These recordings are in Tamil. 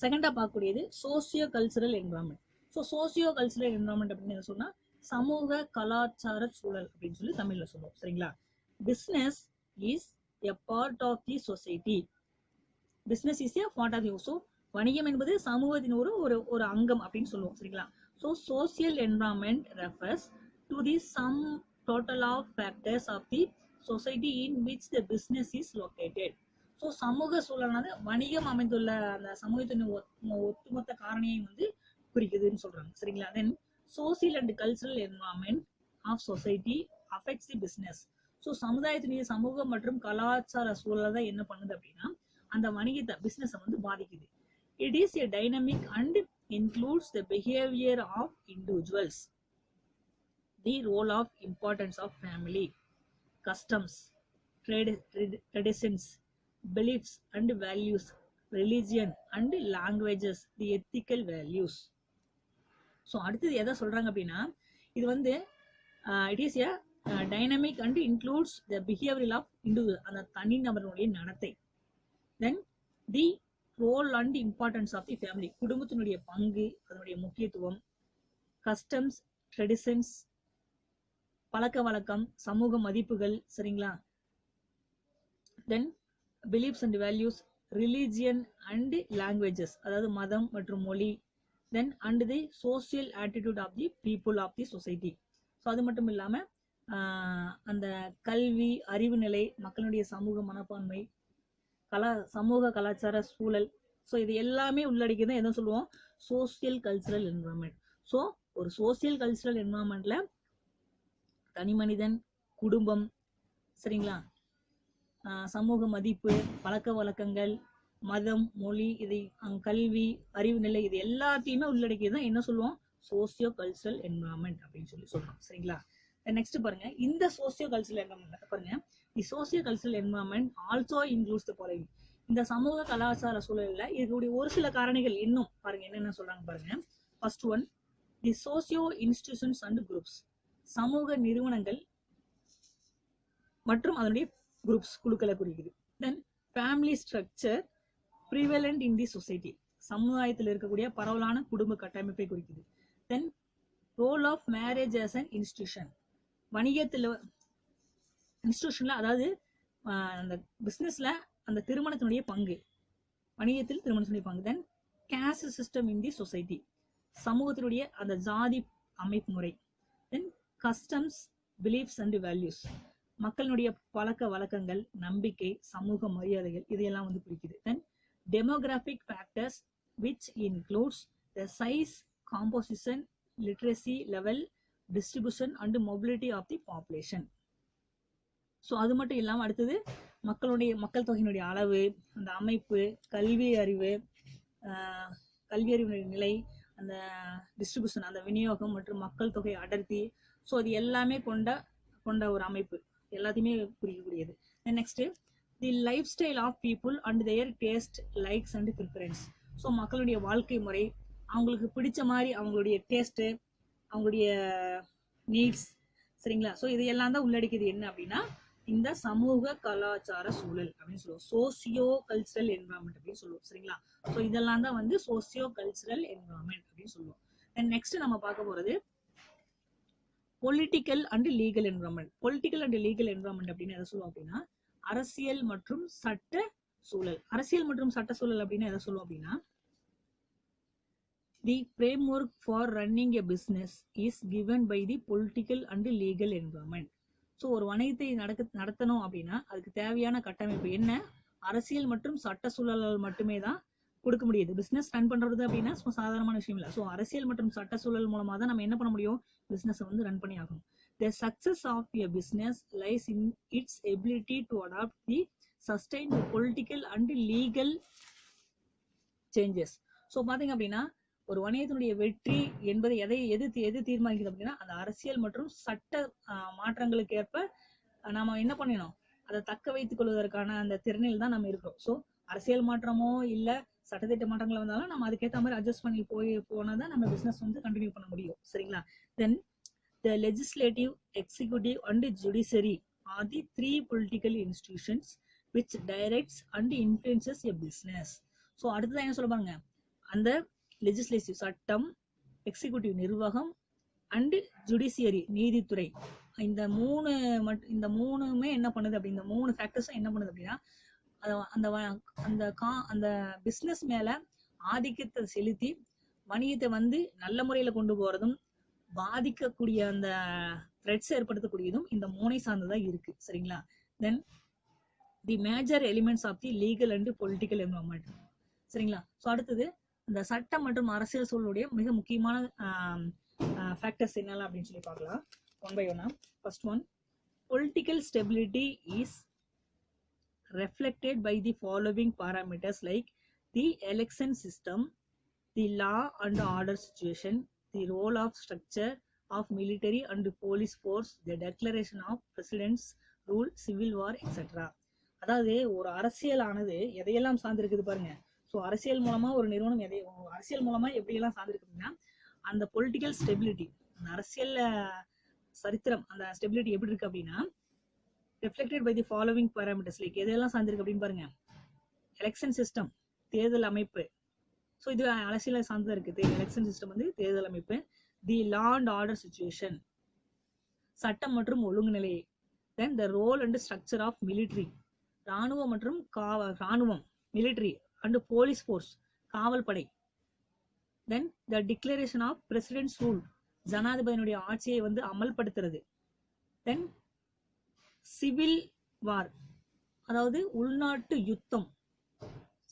செகண்டா பார்க்கக்கூடியது socio cultural environment. So socio cultural environment அப்படின்னு சொன்னா சமூக கலாச்சார சூழல் அப்படின்னு சொல்லி தமிழ்ல சொல்லுவோம். சரிங்களா? Business is a part of the society. Business is a part of the. So வணிகம் என்பது சமூகத்தின் ஒரு அங்கம் அப்படின்னு சொல்லுவோம். சரிங்களா? So social environment refers to the sum total of factors of the society in which the business is located. So சமூக சூழலானது வணிகம் அமைந்துள்ள அந்த சமூகத்தின் ஒட்டுமொத்த காரணியை வந்து குறிக்குதுன்னு சொல்றாங்க. சரிங்களா? Then social and cultural environment of society affects the business. So சமுதாயத்தினுடைய சமூக மற்றும் கலாச்சார சூழல் தான் என்ன பண்ணுது அப்படின்னா அந்த வணிகத்தை பிசினஸை வந்து பாதிக்குது. It is a dynamic and includes the behavior of individuals, the role of importance of family, customs, traditions, beliefs and values, religion and languages, the ethical values. So அடுத்தது எதை சொல்றாங்க அப்படின்னா இது வந்து it is a dynamic and includes the behaviour of individual, அந்த தனிநபருடைய நடத்தை. Then the role and importance of the family, குடும்பத்தினுடைய பங்கு, அதனுடைய முக்கியத்துவம், கஸ்டம்ஸ், ட்ரெடிஷன்ஸ், பழக்க வழக்கம், சமூக மதிப்புகள். சரிங்களா? Then beliefs and values, religion and languages, அதாவது மதம் மற்றும் மொழி. Then and the social attitude of the people of the society. So அது மட்டும் இல்லாமல் அந்த கல்வி, அறிவு நிலை, மக்களுடைய சமூக மனப்பான்மை, சமூக கலாச்சார சூழல். ஸோ இது எல்லாமே உள்ளடக்கிதான் எதை சொல்லுவோம்? Social cultural environment. ஸோ ஒரு சோசியல் கல்ச்சரல் என்வரான்மெண்ட்ல தனி மனிதன், குடும்பம், சரிங்களா, சமூக மதிப்பு, பழக்க வழக்கங்கள், மதம், மொழி, இது கல்வி, அறிவு நிலை, இது எல்லாத்தையுமே உள்ளடக்கியதான் என்ன சொல்லுவோம்? சோசியோ கல்ச்சரல் என்வரான்மெண்ட் அப்படின்னு சொல்லி சொல்றோம். சரிங்களா? நெக்ஸ்ட் பாருங்க, இந்த சோசியோ கல்ச்சரல் என்வரான்மெண்ட் பாருங்க. The socio cultural environment also includes the following. இந்த சமூக கலாச்சார சூழல்ல இருக்கக்கூடிய ஒரு சில காரணிகள் இன்னும் பாருங்க என்னென்ன சொல்றாங்க பாருங்க. First one, the socio institutions and groups, சமூக நிறுவனங்கள் மற்றும் அதனுடைய குரூப்ஸ், குழுக்களை குறிக்குது. Then family structure prevalent in the society, சமுதாயத்தில் இருக்கக்கூடிய பரவலான குடும்ப கட்டமைப்பை குறிக்குது. Then role of marriage as an institution, வணிகத்தில் இன்ஸ்டிடியூஷன்ல, அதாவது அந்த பிசினஸ்ல அந்த திருமணத்தினுடைய பங்கு, வணிகத்தில் திருமணத்தினுடைய பங்கு. Then caste system in the society, சமூகத்தினுடைய அந்த ஜாதி அமைப்பு முறை. Then customs, beliefs and values, மக்களுடைய பழக்க வழக்கங்கள், நம்பிக்கை, சமூக மரியாதைகள், இதையெல்லாம் வந்து குறிக்குது. Then demographic factors which includes the size, composition, literacy level, distribution and mobility of the population. So அது மட்டும் இல்லாமல் அடுத்தது மக்கள் தொகையினுடைய அளவு, அந்த அமைப்பு, கல்வி அறிவு நிலை, அந்த டிஸ்ட்ரிபியூஷன், அந்த விநியோகம் மற்றும் மக்கள் தொகை அடர்த்தி. ஸோ இது எல்லாமே கொண்ட ஒரு அமைப்பு, எல்லாத்தையுமே குறிக்கக்கூடியது. Next, the lifestyle of people and their taste, likes and preferences. So மக்களுடைய வாழ்க்கை முறை, அவங்களுக்கு பிடிச்ச மாதிரி அவங்களுடைய டேஸ்ட்டு, அவங்களுடைய நீட்ஸ். சரிங்களா? ஸோ இதையெல்லாம் தான் உள்ளடக்கியது என்ன அப்படின்னா இந்த சமூக கலாச்சார சூழல் அப்படின்னு சொல்லுவோம். சோசியோ கல்ச்சரல் என்வரான்மெண்ட் அப்படின்னு சொல்லுவோம். சரிங்களா? ஸோ இதெல்லாம் தான் வந்து சோசியோ கல்ச்சரல் என்வரான்மெண்ட் அப்படின்னு சொல்லுவோம். தென் நெக்ஸ்ட் நம்ம பார்க்க போறது political and legal environment. Political and legal environment அப்படின்னு எதை சொல்லுவோம் அப்படின்னா அரசியல் மற்றும் சட்ட சூழல். அரசியல் மற்றும் சட்ட சூழல் அப்படின்னு எதை சொல்லுவோம் அப்படின்னா தி framework for running a business is given by the political and legal environment. So ஒரு வணிகத்தை நடத்தணும் அப்படின்னா அதுக்கு தேவையான கட்டமைப்பு என்ன? அரசியல் மற்றும் சட்ட சூழலால் மட்டுமே தான் கொடுக்க முடியுது. பிசினஸ் ரன் பண்றது அப்படின்னா சாதாரணமான விஷயம் இல்லை. ஸோ அரசியல் மற்றும் சட்ட சூழல் மூலமா தான் நம்ம என்ன பண்ண முடியும்? பிசினஸ் வந்து ரன் பண்ணி ஆகணும். The success of a business lies in its ability to adopt the sustained political and legal changes. So பாத்தீங்க அப்படின்னா ஒரு வணிகத்தினுடைய வெற்றி என்பது எது தீர்மானிக்குது அப்படின்னா அந்த அரசியல் மற்றும் சட்ட மாற்றங்களுக்கு ஏற்ப நாம என்ன பண்ணணும்? அதை தக்க வைத்துக் கொள்வதற்கான அந்த திறனில் தான் நம்ம இருக்கிறோம். ஸோ அரசியல் மாற்றமோ இல்ல சட்டத்திட்ட மாற்றங்கள் வந்தாலும் நம்ம அதுக்கேற்ற மாதிரி அட்ஜஸ்ட் பண்ணி போனாதான் நம்ம பிசினஸ் வந்து கண்டினியூ பண்ண முடியும். சரிங்களா? தென் the legislative, executive and judiciary are the three political institutions which directs and influences a business. So அடுத்ததான் என்ன சொல்ல பாருங்க, அந்த லெஜிஸ்லேட்டிவ் சட்டம், எக்ஸிக்யூட்டிவ் நிர்வாகம் அண்ட் ஜுடிஷியரி நீதித்துறை, இந்த மூணுமே என்ன பண்ணுது அப்படி, இந்த 3 ஃபேக்டர்ஸும் என்ன பண்ணுது அப்படின்னா அந்த அந்த அந்த பிசினஸ் மேல ஆதிக்கத்தை செலுத்தி வணிகத்தை வந்து நல்ல முறையில கொண்டு போறதும் பாதிக்கக்கூடிய அந்த த்ரெட்ஸ் ஏற்படுத்தக்கூடியதும் இந்த 3 சார்ந்ததா இருக்கு. சரிங்களா? Then the major elements of the legal and political environment. சரிங்களா? ஸோ அடுத்தது இந்த சட்டம் மற்றும் அரசியல் சூழலுடைய மிக முக்கியமான ஃபேக்டர்ஸ் என்னெல்லாம் அப்படின்னு சொல்லி பார்க்கலாம் ஒன் பை ஒன்னா. First one, political stability is reflected by the following parameters like the election system, the law and order situation, the role of structure of military and police force, the declaration of president's rule, civil war, etc. அதாவது ஒரு அரசியலானது எதையெல்லாம் சார்ந்திருக்குது பாருங்க. ஸோ அரசியல் மூலமா ஒரு நிறுவனம் அரசியல் மூலமா எப்படியெல்லாம் சார்ந்திருக்கு அப்படின்னா அந்த பொலிட்டிக்கல் ஸ்டெபிலிட்டி, அந்த அரசியல் சரித்திரம், அந்த ஸ்டெபிலிட்டி எப்படி இருக்கு அப்படின்னா reflected by the following parameters like எதெல்லாம் சார்ந்திருக்கு அப்படின்னு பாருங்க. எலெக்ஷன் சிஸ்டம், தேர்தல் அமைப்பு. ஸோ இது அரசியல சார்ந்தா இருக்குது. எலெக்ஷன் சிஸ்டம் வந்து தேர்தல் அமைப்பு. The law and order situation, சட்டம் மற்றும் ஒழுங்குநிலை. Then the role and structure of military, ராணுவம் மற்றும் ராணுவம், மிலிட்ரி அண்ட் போலீஸ் ஃபோர்ஸ், காவல் படை. Then the declaration of president's rule, ஜனாதிபதியினுடைய ஆட்சியை வந்து அமல்படுத்துறது. தென் சிவில் வார், அதாவது உள்நாட்டு யுத்தம்,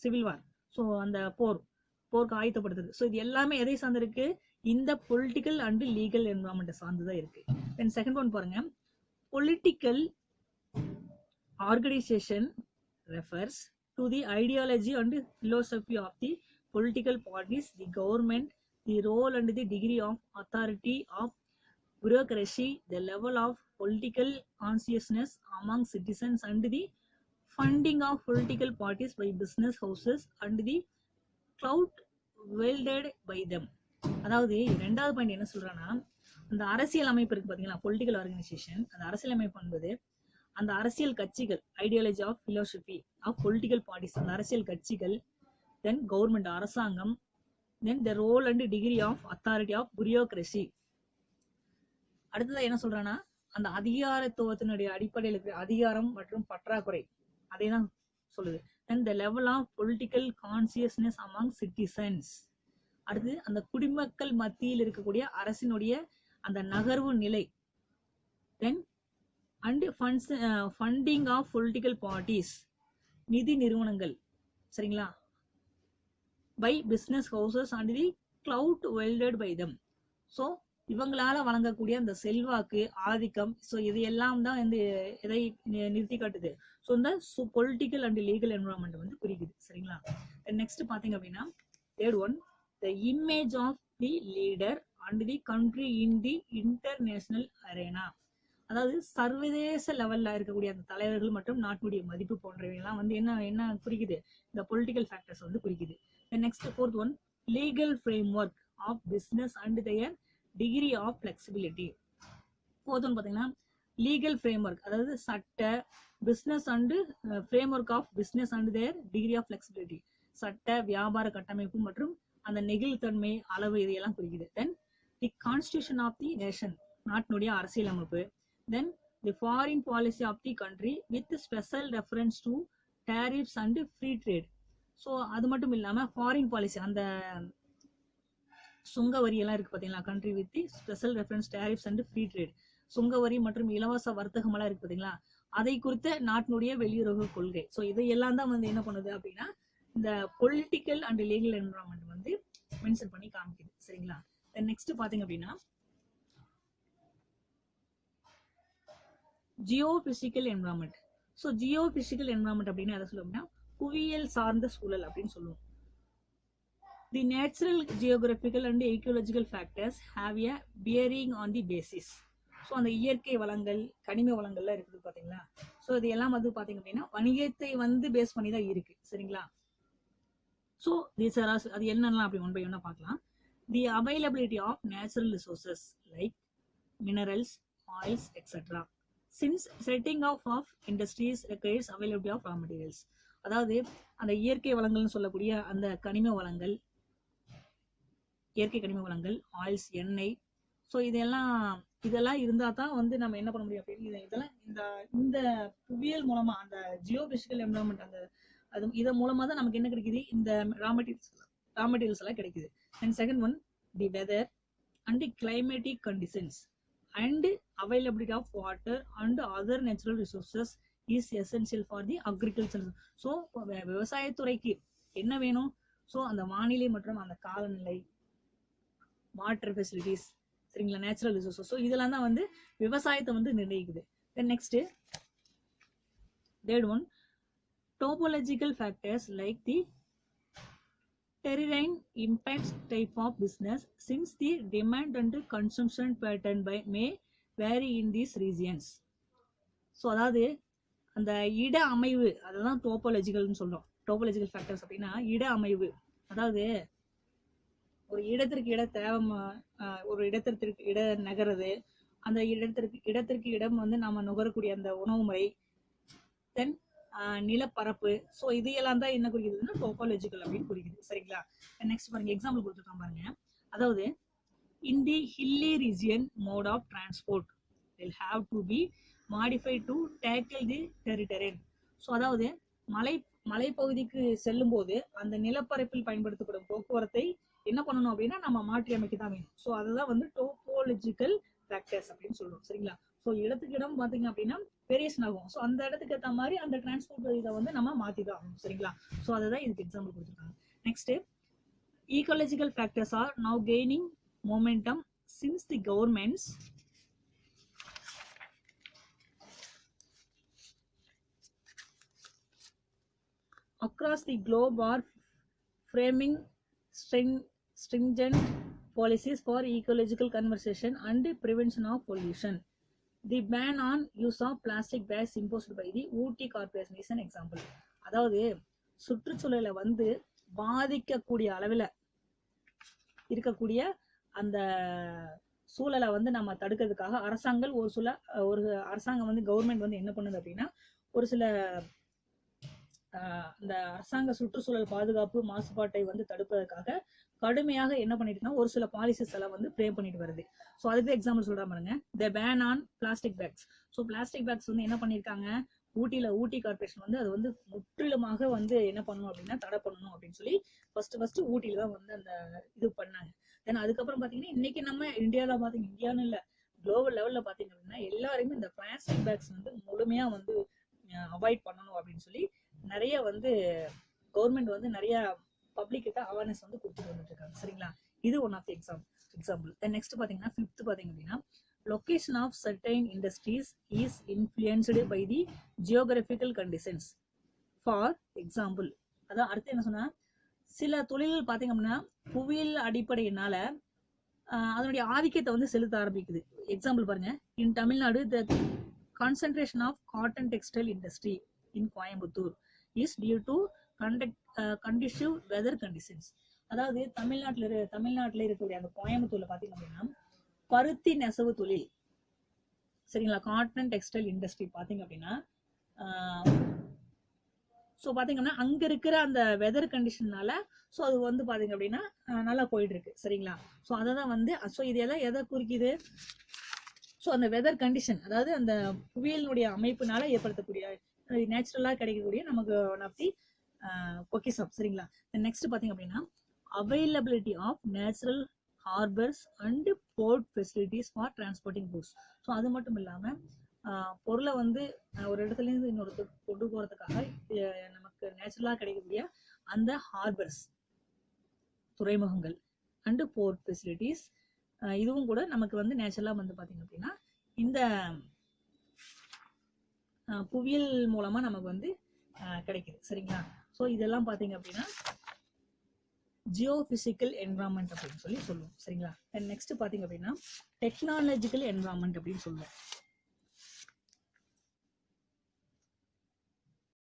சிவில் வார். ஸோ அந்த போருக்கு ஆயத்தப்படுத்துறது. ஸோ இது எல்லாமே எதை சார்ந்திருக்கு? இந்த பொலிட்டிக்கல் அண்ட் லீகல் என்வரான்மெண்ட் சார்ந்துதான் இருக்கு. தென் செகண்ட் ஒன் பாருங்க, political organisation refers to the ideology and philosophy of the political parties, the government, the role and the degree of authority of bureaucracy, the level of political consciousness among citizens and the funding of political parties by business houses and the clout wielded by them. அதாவது ரெண்டாவது பாயிண்ட் என்ன சொல்றான்னா, அந்த அரசியல் அமைப்பு இருக்கு பாத்தீங்களா, பொலிட்டிக்கல் ஆர்கனைசேஷன். அந்த அரசியல் அமைப்பு என்பது அந்த அரசியல் கட்சிகள், ideology of philosophy of political parties, அந்த அரசியல் கட்சிகள். தென் கவர்மெண்ட், அரசாங்கம். Then the role and degree of authority of bureaucracy. அடுத்ததான் என்ன சொல்றான்னா, அந்த அதிகாரத்துவத்தினுடைய அடிப்படையில் இருக்கிற அதிகாரம் மற்றும் பற்றாக்குறை, அதை தான் சொல்லுது. Then the level of political consciousness among citizens. அடுத்து அந்த குடிமக்கள் மத்தியில் இருக்கக்கூடிய அரசினுடைய அந்த நகர்வு நிலை. Then and funding of political parties, நிதி நிறுவனங்கள். சரிங்களா? By business houses and the clout wielded by them. So இவங்களால வழங்கக்கூடிய அந்த செல்வாக்கு, ஆதிக்கம். ஸோ இது எல்லாம் தான் வந்து எதை நிறுத்தி காட்டுது? ஸோ இந்த பொலிட்டிக்கல் அண்ட் லீகல் என்வரான்மெண்ட் வந்து குறிக்குது. சரிங்களா? நெக்ஸ்ட் பாத்தீங்க அப்படின்னா third one, the image of the leader and the country in the international arena. அதாவது சர்வதேச லெவல்ல இருக்கக்கூடிய அந்த தலைவர்கள் மற்றும் நாட்டுடைய மதிப்பு போன்றவையெல்லாம் வந்து என்ன குறிக்குது? இந்த பொலிட்டிக்கல் ஃபேக்டர்ஸ் வந்து குறிக்குது. Next fourth one, legal framework of business and their degree of flexibility. Fourth one பார்த்தீங்கன்னா லீகல் ஃப்ரேம் ஒர்க், அதாவது சட்ட, business and framework of business and their degree of flexibility, சட்ட வியாபார கட்டமைப்பு மற்றும் அந்த நெகிழ்த்தன்மை அளவு இதையெல்லாம் குறிக்குது. Then the constitution of the nation, நாட்டினுடைய அரசியலமைப்பு. Then the foreign policy of the country with special reference to tariffs and free trade. So அது மட்டும் இல்லாம ஃபாரின் பாலிசி, அந்த சுங்க வரி எல்லாம் இருக்கு பாத்தீங்களா, country with special reference tariffs and free trade, சுங்க வரி மற்றும் இலவச வர்த்தகம் எல்லாம் இருக்கு பாத்தீங்களா, அதை குறித்த நாட்டினுடைய வெளியுறவு கொள்கை. ஸோ இதையெல்லாம் தான் வந்து என்ன பண்ணுது அப்படின்னா இந்த பொலிட்டிக்கல் அண்ட் லீகல் என்வரான்மெண்ட் வந்து மென்ஷன் பண்ணி காமிக்குது. சரிங்களா? நெக்ஸ்ட் பாத்தீங்க அப்படின்னா geophysical environment. So geophysical environment அப்படின்னு எதை சொல்லுவோம்னா புவியியல் சார்ந்த சூழல் அப்படின்னு சொல்லுவோம். The natural, geographical and ecological factors have a bearing on the basis. So அந்த இயற்கை வளங்கள், கனிம வளங்கள்லாம் இருக்குது பார்த்தீங்களா. ஸோ இது எல்லாம் வந்து பார்த்தீங்க அப்படின்னா வணிகத்தை வந்து பேஸ் பண்ணி தான் இருக்கு. சரிங்களா? ஸோ அது என்னெல்லாம் அப்படி ஒன் பை ஒன்னா பார்க்கலாம். The availability of natural resources like minerals, oils etcetera. Since setting off of industries requires availability of raw materials. அதாவது அந்த இயற்கை வளங்கள்னு சொல்லக்கூடிய அந்த கனிம வளங்கள், இயற்கை கனிம வளங்கள், ஆயில்ஸ், எண்ணெய். ஸோ இதெல்லாம் இருந்தால் தான் வந்து நம்ம என்ன பண்ண முடியும் அப்படின்னு இதெல்லாம் இந்த இந்த புவியியல் மூலமா அந்த ஜியோபிசிக்கல் என்விரான்மெண்ட் அந்த இதன் மூலமா தான் நமக்கு என்ன கிடைக்குது, இந்த ரா மெட்டீரியல்ஸ் எல்லாம் கிடைக்குது. And second one, the weather and climatic conditions and availability of water and other natural resources is essential for the agriculture. So விவசாயத்துறைக்கு என்ன வேணும்? ஸோ அந்த வானிலை மற்றும் அந்த காலநிலை, வாட்டர் ஃபெசிலிட்டிஸ், சரிங்களா, நேச்சுரல் ரிசோர்சஸ். ஸோ இதெல்லாம் தான் வந்து விவசாயத்தை வந்து நிர்ணயிக்குது. Then next third one, topological factors like the terrain impacts type of business since the demand and consumption pattern may vary in these regions. So அதாவது அந்த இட அமைவு, அதுதான் டோபோலஜிக்கல்னு சொல்றோம். டோபோலஜிக்கல் ஃபேக்டர்ஸ் அப்படின்னா இட அமைவு. அதாவது ஒரு இடத்திற்கு இட தேவை, ஒரு இடத்திற்கு இட நகருது, அந்த இடத்திற்கு இடம் வந்து நாம நுகரக்கூடிய அந்த உணவு முறை, தென் நிலப்பரப்பு. ஸோ இதையெல்லாம் தான் என்ன குறிக்குதுன்னா டோபோலஜிக்கல் அப்படின்னு குறிக்குது. சரிங்களா? நெக்ஸ்ட் பாருங்க, எக்ஸாம்பிள் கொடுத்துருக்கான் பாருங்க. அதாவது in the hilly region mode of transport will have to be modified to tackle the terrain. So அதாவது மலைப்பகுதிக்கு செல்லும் போது அந்த நிலப்பரப்பில் பயன்படுத்தப்படும் போக்குவரத்தை என்ன பண்ணணும் அப்படின்னா நம்ம மாற்றி அமைக்க தான் வேணும். ஸோ அதுதான் வந்து டோபோலஜிக்கல் ஃபேக்டர்ஸ் அப்படின்னு சொல்றோம். சரிங்களா? ஸோ இடத்துக்கு இடம் பார்த்தீங்க அப்படின்னா வேரியேஷன் ஆகும். ஸோ அந்த இடத்துக்கு ஏற்ற மாதிரி அந்த டிரான்ஸ்போர்ட் இதை வந்து நம்ம மாற்றி தான் ஆகணும். சரிங்களா? ஸோ அதுதான் இதுக்கு எக்ஸாம்பிள் கொடுத்துருக்காங்க. Next, ecological factors are now gaining momentum since the governments across the globe are framing stringent policies for ecological conservation and prevention of pollution. The ban on use of plastic bags imposed by the Ooty Corporation is an example. அதாவது சுற்றுச்சூழலை வந்து பாதிக்கக்கூடிய அளவில் இருக்கக்கூடிய அந்த சூழலை வந்து நம்ம தடுக்கிறதுக்காக அரசாங்கம் வந்து கவர்மெண்ட் வந்து என்ன பண்ணுது அப்படின்னா ஒரு சில அந்த அரசாங்க சுற்றுச்சூழல் பாதுகாப்பு மாசுபாட்டை வந்து தடுப்பதற்காக கடுமையாக என்ன பண்ணிட்டுனா ஒரு சில பாலிசிஸ் எல்லாம் வந்து ஃப்ரேம் பண்ணிட்டு வருது. ஸோ அதுக்கு எக்ஸாம்பிள் சொல்றா பாருங்க, the ban on plastic bags. So plastic bags வந்து என்ன பண்ணியிருக்காங்க, ஊட்டி கார்பரேஷன் வந்து அது வந்து முற்றிலுமாக வந்து என்ன பண்ணணும் அப்படின்னா தடை பண்ணணும் அப்படின்னு சொல்லி ஃபர்ஸ்ட் ஊட்டியில தான் வந்து அந்த இது பண்ணாங்க. தென் அதுக்கப்புறம் பாத்தீங்கன்னா இன்னைக்கு நம்ம இந்தியாவில் பாத்தீங்கன்னா, இந்தியான்னு இல்லை குளோபல் லெவல்ல பாத்தீங்க அப்படின்னா எல்லாருமே இந்த பிளாஸ்டிக் பேக்ஸ் வந்து முழுமையா வந்து அவாய்ட் பண்ணணும் அப்படின்னு சொல்லி நிறைய வந்து கவர்மெண்ட் வந்து நிறைய பப்ளிக் கிட்ட அவேர்னஸ் வந்து கொடுத்துட்டு வந்துட்டு இருக்காங்க. சரிங்களா? இது one of the example. Then next பாத்தீங்கன்னா ஃபிஃப்த் பாத்தீங்க அப்படின்னா location of certain industries is influenced by the geographical conditions. For example, அதான் அடுத்து என்ன சொன்னா, சில தொழில்கள் பாத்தீங்க அப்படின்னா புவியியல் அடிப்படையினால அதனுடைய ஆதிக்கத்தை வந்து செலுத்த ஆரம்பிக்குது. எக்ஸாம்பிள் பாருங்க, இன் Tamil Nadu the concentration of cotton textile industry in Coimbatore is due to conducive weather conditions. அதாவது தமிழ்நாட்டில் இருக்கக்கூடிய அந்த கோயம்புத்தூர்ல பாத்தீங்க அப்படின்னா பருத்தி நெசவு தொழில், சரிங்களா, காட்டன் டெக்ஸ்டைல் இண்டஸ்ட்ரி பாத்தீங்க அப்படின்னா ஸோ பாத்தீங்கன்னா அங்க இருக்கிற அந்த வெதர் கண்டிஷன்னால ஸோ அது வந்து பாத்தீங்க அப்படின்னா நல்லா போயிட்டு இருக்கு. சரிங்களா? ஸோ அதை தான் வந்து ஸோ இது எதை குறிக்குது, ஸோ அந்த வெதர் கண்டிஷன், அதாவது அந்த புவியியலுடைய அமைப்புனால ஏற்படுத்தக்கூடிய நேச்சுரலா கிடைக்கக்கூடிய நமக்கு ஒன் ஆஃப் தி பொக்கிஷம். சரிங்களா? நெக்ஸ்ட் பாத்தீங்க அப்படின்னா availability of natural harbours and port facilities for transporting goods. So அது மட்டும் இல்லாமல் பொருளை வந்து ஒரு இடத்துலேருந்து இன்னொரு கொண்டு போகிறதுக்காக நமக்கு நேச்சுரலாக கிடைக்கக்கூடிய அந்த ஹார்பர்ஸ், துறைமுகங்கள் அண்டு போர்ட் ஃபெசிலிட்டிஸ், இதுவும் கூட நமக்கு வந்து நேச்சுரலாக வந்து பார்த்தீங்க அப்படின்னா இந்த புவியியல் மூலமாக நமக்கு வந்து கிடைக்குது. சரிங்களா? ஸோ இதெல்லாம் பார்த்தீங்க அப்படின்னா ஜியோபிசிக்கல் என்விரான்மெண்ட் அப்படின்னு சொல்லி சொல்லுவோம். சரிங்களா? நெக்ஸ்ட் பாத்தீங்க அப்படின்னா டெக்னாலஜிக்கல் என்விரான்மெண்ட் அப்படின்னு சொல்லுவோம்.